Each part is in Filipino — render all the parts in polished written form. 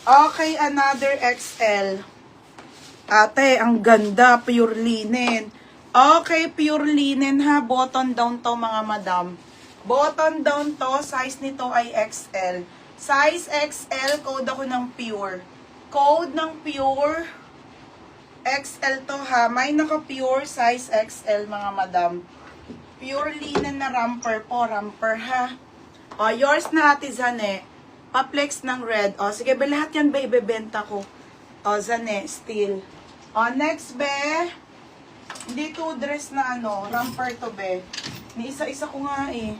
Okay, another XL. Ate, ang ganda. Pure linen. Okay, pure linen ha. Button down to mga madam. Button down to. Size nito ay XL. Size XL. Code ako ng pure. Code ng pure. XL to ha. May naka-pure size XL mga madam. Pure linen na romper po. Romper ha. O, yours na ate Zane. Paplex ng red. O, sige be, lahat yan be, ibebenta ko. O, Zane, steel. O, next be. Hindi to dress na ano, romper to be. Ni isa-isa ko nga eh.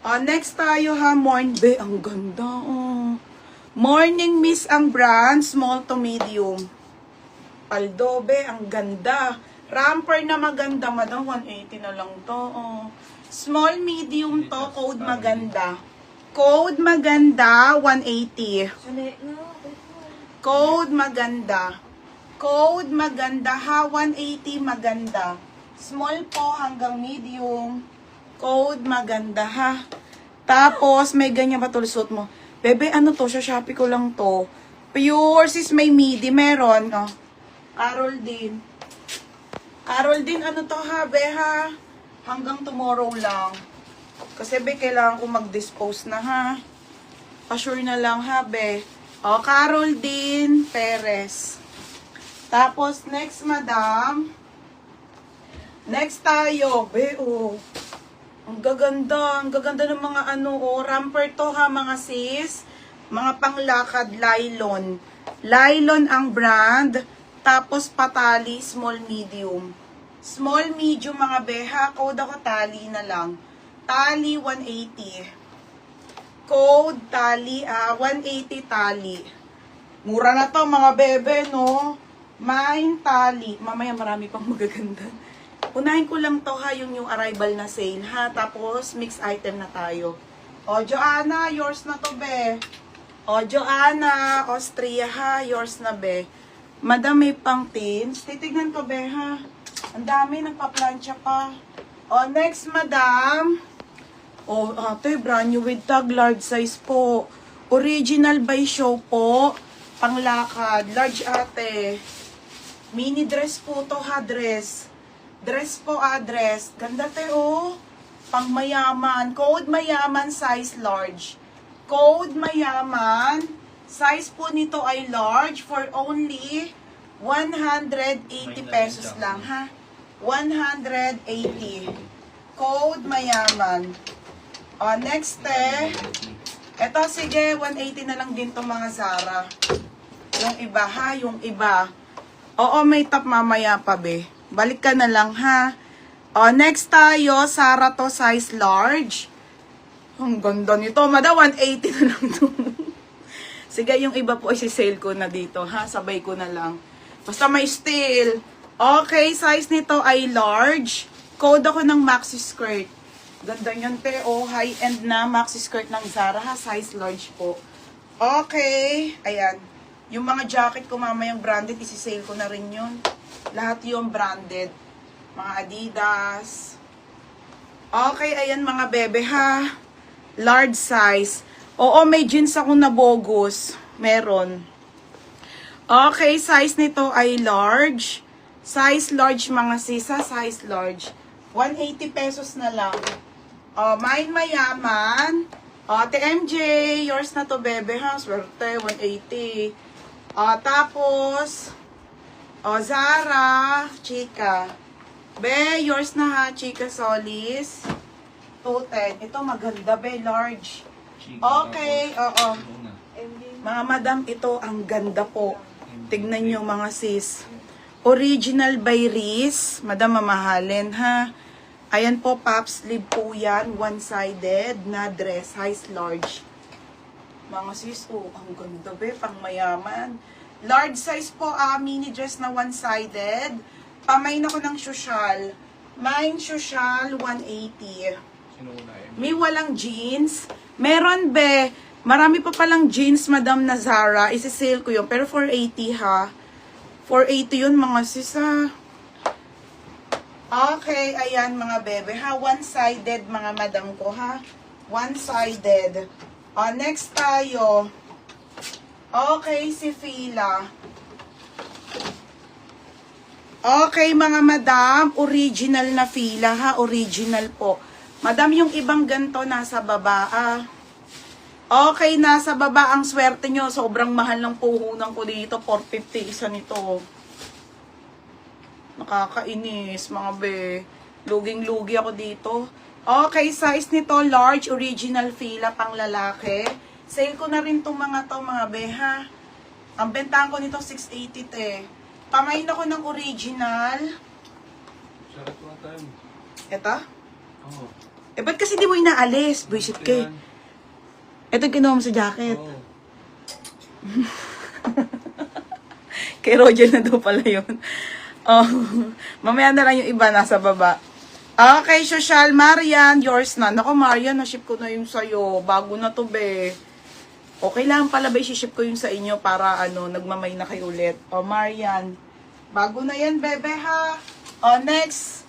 O, next tayo ha, morning be. Ang ganda oh. Morning Miss ang brand, small to medium. Paldo be, ang ganda. Romper na maganda, madam, 180 na lang to. Oh. Small medium to, code maganda. Code maganda, 180. Code maganda. Code maganda ha, 180 maganda. Small po hanggang medium. Code maganda ha. Tapos, may ganyan ba tulusot mo? Bebe, ano to? Sa Shopee ko lang to. Pure sis may midi. Meron. Oh. Carol din. Carol din, ano to ha, be ha? Hanggang tomorrow lang. Kasi be, kailangan ko mag-dispose na ha. Pa-sure na lang ha, be. O, Carol din Perez. Tapos, next, madam. Next tayo. Be, oh. Ang gaganda. Ang gaganda ng mga ano, oh. Romper to ha, mga sis. Mga panglakad, Lylon. Lylon ang brand. Tapos, patali, small, medium. Small, medium, mga beha. Code ako, tali na lang. Tali, 180. Code, tali, 180 tali. Mura na to, mga bebe, no? Mine, tali. Mamaya marami pang magaganda. Unahin ko lang to, ha, yung new arrival na sale, ha? Tapos, mix item na tayo. O, Joanna, yours na to, be. O, Joanna, Austria, ha? Yours na, be. Madam, may pang tins. Titignan ko, be, ha? Ang dami, nagpa-plancha pa. O, next, madam. O, ate, brand new with tag, large size po. Original by show po. Panglakad, large ate. Mini dress po to ha, dress. Dress po, dress. Ganda te, oh. Pang mayaman. Code mayaman, size large. Code mayaman. Size po nito ay large for only 180 pesos lang, ha? 180. Code mayaman. O, next, eto, sige, 180 na lang din to mga Zara. Yung iba, ha? Yung iba. Oo, may top mamaya pa, be. Balik ka na lang, ha? O, next tayo, Zara to, size large. Ang ganda nito. Mada, 180 na lang to. Sige, yung iba po, isi-sale ko na dito, ha? Sabay ko na lang. Basta may steel. Okay, size nito ay large. Code ako ng maxi skirt. Ganda yun, te. Oh, high-end na maxi skirt ng Zara, ha? Size large po. Okay. Ayan. Yung mga jacket ko mamayang branded, isi-sale ko na rin yun. Lahat yung branded. Mga Adidas. Okay, ayan mga bebe, ha? Large size. Oo, may jeans ako na bogus. Meron. Okay, size nito ay large. Size large mga sisa, size large. 180 pesos na lang. Mine mayaman. TMJ, yours na to, bebe, ha? Swerte, 180. Tapos, Zara, chika. Be, yours na ha, chika solis. 210. Ito maganda, be, large. Okay, oo. Mga madam, ito ang ganda po. Tignan nyo mga sis. Original by Riz. Madam, mamahalin ha. Ayan po, pop sleeve po yan. One-sided na dress. Size large. Mga sis, oh, ang ganda be. Pang mayaman. Large size po, mini dress na one-sided. Pamain ako ng social. Mine social, 180. May walang jeans. Meron be. Marami pa palang jeans, madam na Zara. Isi-sale ko yun. Pero 480 ha. 480 yun mga sisa. Okay, ayan mga bebe ha. One-sided mga madam ko ha. One-sided. Next tayo. Okay, si Fila. Okay, mga madam, original na Fila ha, original po. Madam, yung ibang ganto nasa baba ah. Okay, nasa baba ang swerte nyo. Sobrang mahal ng puhunan ko dito. 450 isa nito. Nakakainis, mga be. Luging-lugi ako dito. Okay, size nito, large, original Fila, pang lalaki. Sale ko na rin itong mga to, mga be, ha. Ang bentahan ko nito, 680 te. Pamain ako ng original. Sarap lang tayo. Ito? Oo. Eh, ba't kasi di mo inaalis? Buisit ka. Ito kinuha mo sa jacket. Oo. Kay Roger na daw pala yun. Oh, mamaya na lang yung iba nasa baba. Okay, Social Marian, yours na. Nako, Marian, na-ship ko na yung sa'yo. Bago na to, be. Okay lang pala ba i-ship ko yung sa inyo para nagmamay na kayo ulit. O, Marian, bago na yan, bebe, ha? O, next.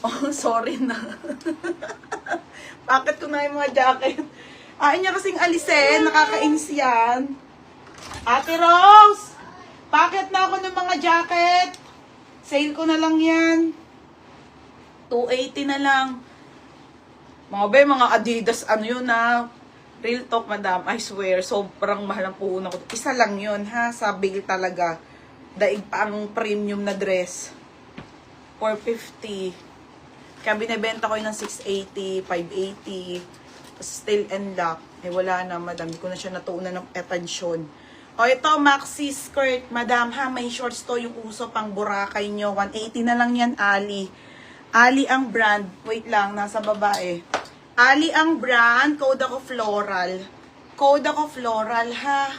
Oh, sorry na. Bakit ko na yung mga jacket? Ayaw niya kasing alisin. Nakakainis yan. Ate Rose! Bakit na ako ng mga jacket? Sale ko na lang yan. 280 na lang. Mga be, mga Adidas, yun na. Real talk, madam. I swear, sobrang mahal ang puhunan ko. Isa lang yun, ha? Sabi talaga. Daig pa ang premium na dress. 450. Kaya binibenta ko yun ng 680, 580. Still and lock. Eh, wala na, madam. Hindi ko na siya natuunan ng atensyon. O, ito, maxi skirt, madam, ha? May shorts to, yung uso pang Boracay nyo. 180 na lang yan, Ali. Ali ang brand. Wait lang, nasa babae. Ali ang brand. Code ako floral. Code ako floral, ha?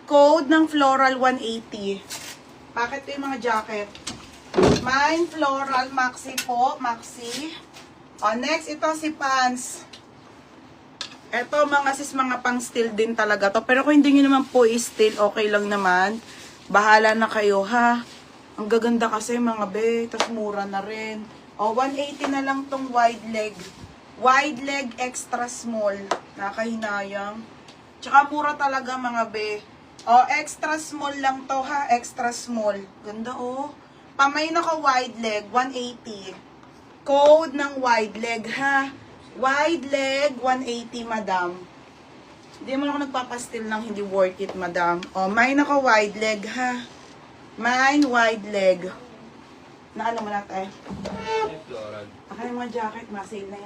Code ng floral 180. Bakit ko yung mga jacket? Mine floral, maxi po. Maxi. O, next, ito si pants. Ito, mga sis, mga pang steel din talaga to. Pero kung hindi nyo naman po i-steel, okay lang naman. Bahala na kayo, ha? Ang gaganda kasi, mga be. Tapos mura na rin. O, 180 na lang tong wide leg. Wide leg extra small. Nakahinayang. Tsaka mura talaga, mga be. O, extra small lang to, ha? Extra small. Ganda, o. Pamain ako wide leg, 180. Code ng wide leg, ha? Wide leg, 180, madam. Hindi mo ako nagpapastil ng hindi worth it, madam. O, mine ako wide leg, ha? Mine wide leg. Na ano mo natin? Floral. Akala yung mga jacket, masale na yan.